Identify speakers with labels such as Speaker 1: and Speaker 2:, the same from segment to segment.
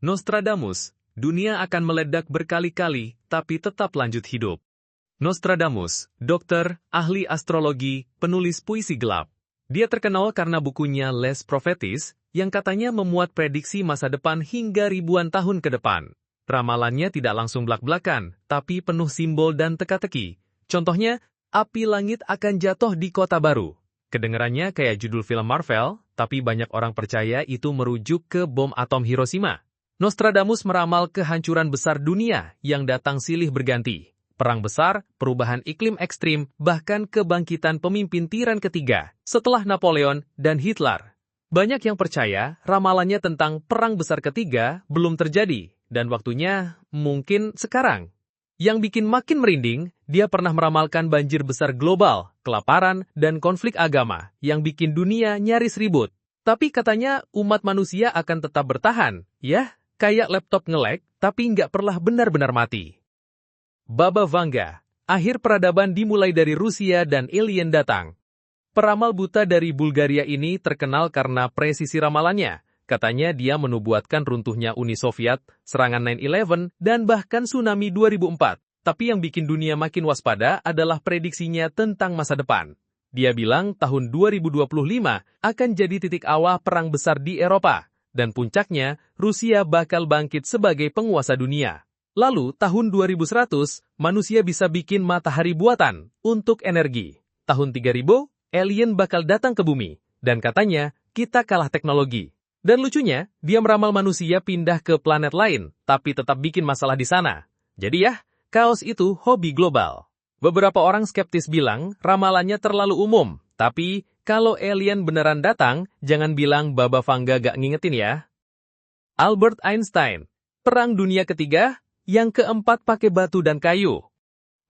Speaker 1: Nostradamus, dunia akan meledak berkali-kali, tapi tetap lanjut hidup. Nostradamus, dokter, ahli astrologi, penulis puisi gelap. Dia terkenal karena bukunya Les Prophéties, yang katanya memuat prediksi masa depan hingga ribuan tahun ke depan. Ramalannya tidak langsung blak-blakan, tapi penuh simbol dan teka-teki. Contohnya, api langit akan jatuh di kota baru. Kedengarannya kayak judul film Marvel, tapi banyak orang percaya itu merujuk ke bom atom Hiroshima. Nostradamus meramal kehancuran besar dunia yang datang silih berganti. Perang besar, perubahan iklim ekstrim, bahkan kebangkitan pemimpin tiran ketiga setelah Napoleon dan Hitler. Banyak yang percaya ramalannya tentang perang besar ketiga belum terjadi, dan waktunya mungkin sekarang. Yang bikin makin merinding, dia pernah meramalkan banjir besar global, kelaparan, dan konflik agama yang bikin dunia nyaris ribut. Tapi katanya umat manusia akan tetap bertahan, ya? Kayak laptop nge-lag, tapi nggak pernah benar-benar mati. Baba Vanga, akhir peradaban dimulai dari Rusia dan alien datang. Peramal buta dari Bulgaria ini terkenal karena presisi ramalannya. Katanya dia menubuatkan runtuhnya Uni Soviet, serangan 9/11, dan bahkan tsunami 2004. Tapi yang bikin dunia makin waspada adalah prediksinya tentang masa depan. Dia bilang tahun 2025 akan jadi titik awal perang besar di Eropa. Dan puncaknya, Rusia bakal bangkit sebagai penguasa dunia. Lalu, tahun 2100, manusia bisa bikin matahari buatan untuk energi. Tahun 3000, alien bakal datang ke bumi. Dan katanya, kita kalah teknologi. Dan lucunya, dia meramal manusia pindah ke planet lain, tapi tetap bikin masalah di sana. Jadi ya, kaos itu hobi global. Beberapa orang skeptis bilang, ramalannya terlalu umum. Tapi, kalau alien beneran datang, jangan bilang Baba Vanga gak ngingetin ya. Albert Einstein, Perang Dunia Ketiga, yang keempat pakai batu dan kayu.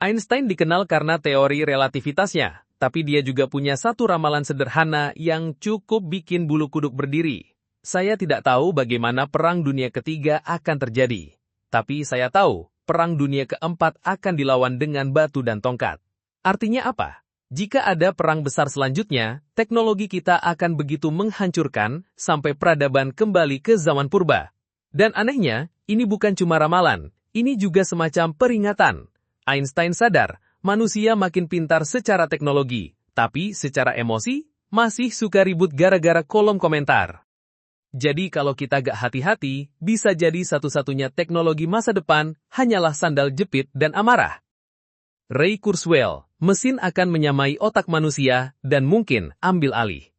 Speaker 1: Einstein dikenal karena teori relativitasnya, tapi dia juga punya satu ramalan sederhana yang cukup bikin bulu kuduk berdiri. Saya tidak tahu bagaimana Perang Dunia Ketiga akan terjadi. Tapi saya tahu, Perang Dunia Keempat akan dilawan dengan batu dan tongkat. Artinya apa? Jika ada perang besar selanjutnya, teknologi kita akan begitu menghancurkan sampai peradaban kembali ke zaman purba. Dan anehnya, ini bukan cuma ramalan, ini juga semacam peringatan. Einstein sadar, manusia makin pintar secara teknologi, tapi secara emosi, masih suka ribut gara-gara kolom komentar. Jadi kalau kita gak hati-hati, bisa jadi satu-satunya teknologi masa depan hanyalah sandal jepit dan amarah. Ray Kurzweil, mesin akan menyamai otak manusia dan mungkin ambil alih.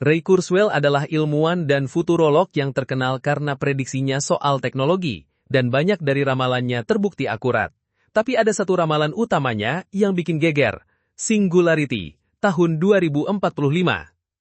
Speaker 1: Ray Kurzweil adalah ilmuwan dan futurolog yang terkenal karena prediksinya soal teknologi, dan banyak dari ramalannya terbukti akurat. Tapi ada satu ramalan utamanya yang bikin geger, Singularity, tahun 2045.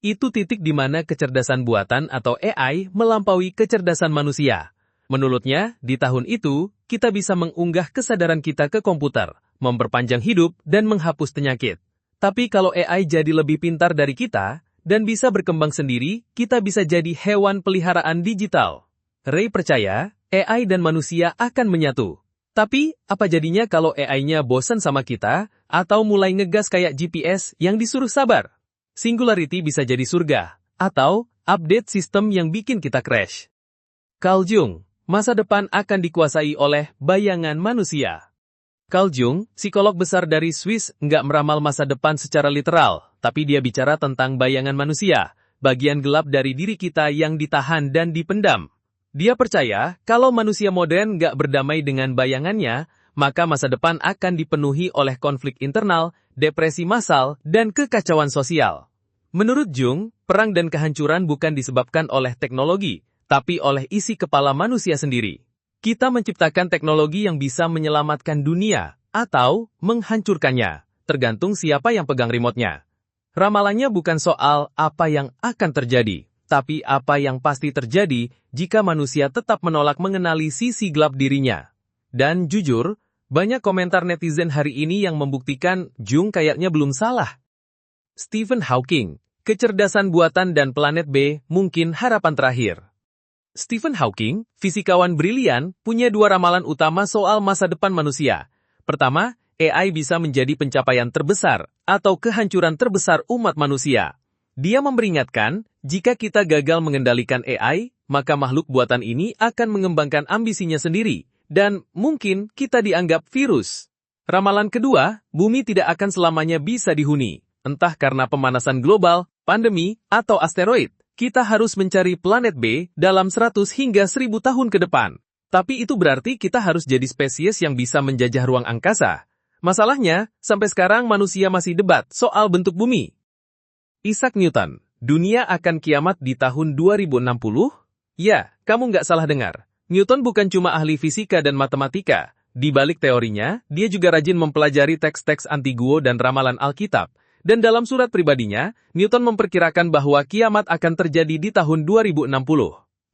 Speaker 1: Itu titik di mana kecerdasan buatan atau AI melampaui kecerdasan manusia. Menurutnya, di tahun itu, kita bisa mengunggah kesadaran kita ke komputer, memperpanjang hidup, dan menghapus penyakit. Tapi kalau AI jadi lebih pintar dari kita, dan bisa berkembang sendiri, kita bisa jadi hewan peliharaan digital. Ray percaya, AI dan manusia akan menyatu. Tapi, apa jadinya kalau AI-nya bosan sama kita, atau mulai ngegas kayak GPS yang disuruh sabar? Singularity bisa jadi surga, atau update sistem yang bikin kita crash. Carl Jung, masa depan akan dikuasai oleh bayangan manusia. Carl Jung, psikolog besar dari Swiss, nggak meramal masa depan secara literal, tapi dia bicara tentang bayangan manusia, bagian gelap dari diri kita yang ditahan dan dipendam. Dia percaya, kalau manusia modern nggak berdamai dengan bayangannya, maka masa depan akan dipenuhi oleh konflik internal, depresi massal, dan kekacauan sosial. Menurut Jung, perang dan kehancuran bukan disebabkan oleh teknologi, tapi oleh isi kepala manusia sendiri. Kita menciptakan teknologi yang bisa menyelamatkan dunia, atau menghancurkannya, tergantung siapa yang pegang remote-nya. Ramalannya bukan soal apa yang akan terjadi, tapi apa yang pasti terjadi jika manusia tetap menolak mengenali sisi gelap dirinya. Dan jujur, banyak komentar netizen hari ini yang membuktikan Jung kayaknya belum salah. Stephen Hawking, kecerdasan buatan dan planet B mungkin harapan terakhir. Stephen Hawking, fisikawan brilian, punya dua ramalan utama soal masa depan manusia. Pertama, AI bisa menjadi pencapaian terbesar atau kehancuran terbesar umat manusia. Dia memperingatkan, jika kita gagal mengendalikan AI, maka makhluk buatan ini akan mengembangkan ambisinya sendiri, dan mungkin kita dianggap virus. Ramalan kedua, bumi tidak akan selamanya bisa dihuni, entah karena pemanasan global, pandemi, atau asteroid. Kita harus mencari planet B dalam 100 hingga 1000 tahun ke depan. Tapi itu berarti kita harus jadi spesies yang bisa menjajah ruang angkasa. Masalahnya, sampai sekarang manusia masih debat soal bentuk bumi. Isaac Newton, dunia akan kiamat di tahun 2060? Ya, kamu nggak salah dengar. Newton bukan cuma ahli fisika dan matematika. Di balik teorinya, dia juga rajin mempelajari teks-teks Antiguo dan ramalan Alkitab. Dan dalam surat pribadinya, Newton memperkirakan bahwa kiamat akan terjadi di tahun 2060.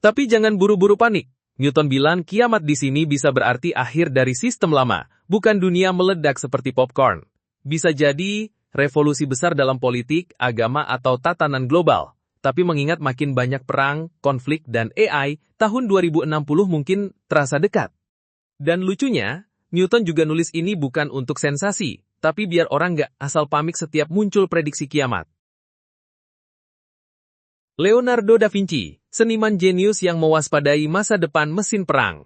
Speaker 1: Tapi jangan buru-buru panik. Newton bilang kiamat di sini bisa berarti akhir dari sistem lama, bukan dunia meledak seperti popcorn. Bisa jadi revolusi besar dalam politik, agama, atau tatanan global. Tapi mengingat makin banyak perang, konflik, dan AI, tahun 2060 mungkin terasa dekat. Dan lucunya, Newton juga nulis ini bukan untuk sensasi, tapi biar orang nggak asal pamik setiap muncul prediksi kiamat. Leonardo da Vinci, seniman jenius yang mewaspadai masa depan mesin perang.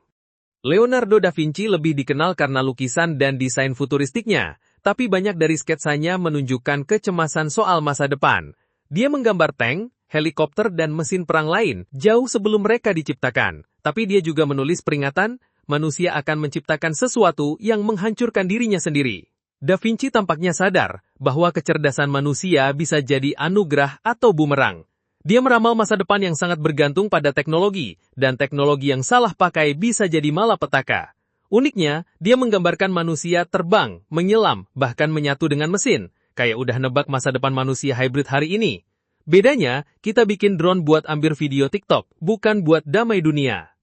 Speaker 1: Leonardo da Vinci lebih dikenal karena lukisan dan desain futuristiknya, tapi banyak dari sketsanya menunjukkan kecemasan soal masa depan. Dia menggambar tank, helikopter, dan mesin perang lain jauh sebelum mereka diciptakan. Tapi dia juga menulis peringatan, manusia akan menciptakan sesuatu yang menghancurkan dirinya sendiri. Da Vinci tampaknya sadar bahwa kecerdasan manusia bisa jadi anugerah atau bumerang. Dia meramal masa depan yang sangat bergantung pada teknologi, dan teknologi yang salah pakai bisa jadi malapetaka. Uniknya, dia menggambarkan manusia terbang, menyelam, bahkan menyatu dengan mesin, kayak udah nebak masa depan manusia hybrid hari ini. Bedanya, kita bikin drone buat ambil video TikTok, bukan buat damai dunia.